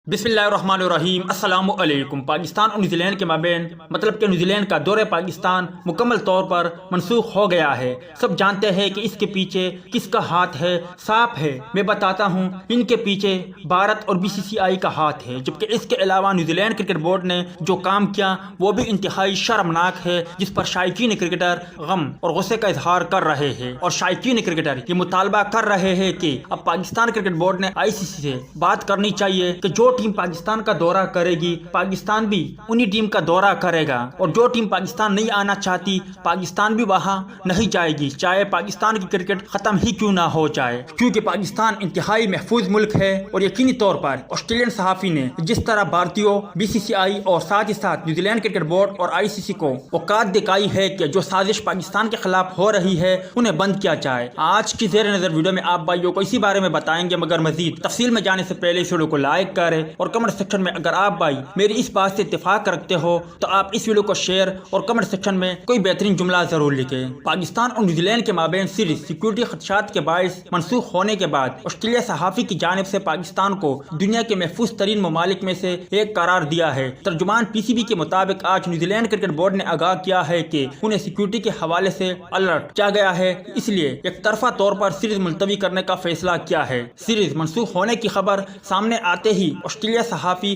بسم اللہ الرحمن الرحیم۔ السلام علیکم۔ پاکستان اور نیوزی لینڈ کے مابین مطلب کہ نیوزی لینڈ کا دورہ پاکستان مکمل طور پر منسوخ ہو گیا ہے۔ سب جانتے ہیں کہ اس کے پیچھے کس کا ہاتھ ہے؟ صاف ہے، میں بتاتا ہوں، ان کے پیچھے بھارت اور BCCI کا ہاتھ ہے، جبکہ اس کے علاوہ نیوزی لینڈ کرکٹ بورڈ نے جو کام کیا وہ بھی انتہائی شرمناک ہے، جس پر شائقین کرکٹر غم اور غصے کا اظہار کر رہے ہیں، اور شائقین کرکٹر یہ مطالبہ کر رہے ہیں کہ اب پاکستان کرکٹ بورڈ نے ICC سے بات کرنی چاہیے کہ جو ٹیم پاکستان کا دورہ کرے گی پاکستان بھی انہی ٹیم کا دورہ کرے گا، اور جو ٹیم پاکستان نہیں آنا چاہتی پاکستان بھی وہاں نہیں جائے گی، چاہے پاکستان کی کرکٹ ختم ہی کیوں نہ ہو جائے، کیونکہ پاکستان انتہائی محفوظ ملک ہے۔ اور یقینی طور پر اسٹریلین صحافی نے جس طرح بھارتیوں، BCCI اور ساتھ ہی ساتھ نیوزی لینڈ کرکٹ بورڈ اور ICC کو اوقات دکھائی ہے کہ جو سازش پاکستان کے خلاف ہو رہی ہے انہیں بند کیا جائے۔ آج کی زیر نظر ویڈیو میں آپ بھائیوں کو اسی بارے میں بتائیں گے، مگر مزید تفصیل میں جانے سے پہلے اس ویڈیو کو لائک کریں، اور کمنٹ سیکشن میں اگر آپ بھائی میری اس بات سے اتفاق رکھتے ہو تو آپ اس ویڈیو کو شیئر اور کمنٹ سیکشن میں کوئی بہترین جملہ ضرور لکھیں۔ پاکستان اور نیوزی لینڈ کے مابین سیریز سیکیورٹی خدشات کے باعث منسوخ ہونے کے بعد آسٹریلیا صحافی کی جانب سے پاکستان کو دنیا کے محفوظ ترین ممالک میں سے ایک قرار دیا ہے۔ ترجمان PCB کے مطابق آج نیوزی لینڈ کرکٹ بورڈ نے آگاہ کیا ہے کہ انہیں سیکیورٹی کے حوالے سے الرٹ کیا گیا ہے، اس لیے ایک طرفہ طور پر سیریز ملتوی کرنے کا فیصلہ کیا ہے۔ سیریز منسوخ ہونے کی خبر سامنے آتے ہی آسٹریلیا صحافی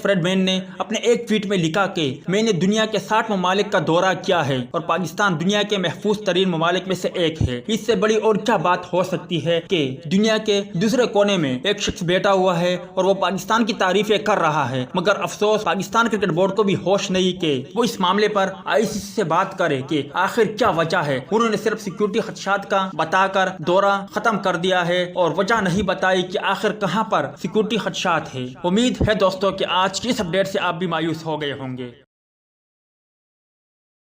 فرڈمین نے اپنے ایک ٹویٹ میں لکھا کہ میں نے دنیا کے 60 ممالک کا دورہ کیا ہے اور پاکستان دنیا کے محفوظ ترین ممالک میں سے ایک ہے۔ اس سے بڑی اور کیا بات ہو سکتی ہے کہ دنیا کے دوسرے کونے میں ایک شخص بیٹھا ہوا ہے اور وہ پاکستان کی تعریفیں کر رہا ہے، مگر افسوس پاکستان کرکٹ بورڈ کو بھی ہوش نہیں کہ وہ اس معاملے پر ICC سے بات کرے کہ آخر کیا وجہ ہے۔ انہوں نے صرف سیکیورٹی خدشات کا بتا کر دورہ ختم کر دیا ہے اور وجہ نہیں بتائی کہ آخر کہاں پر سیکیورٹی خدشات ہے۔ امید ہے دوستوں کہ آج کی اس اپڈیٹ سے آپ بھی مایوس ہو گئے ہوں گے۔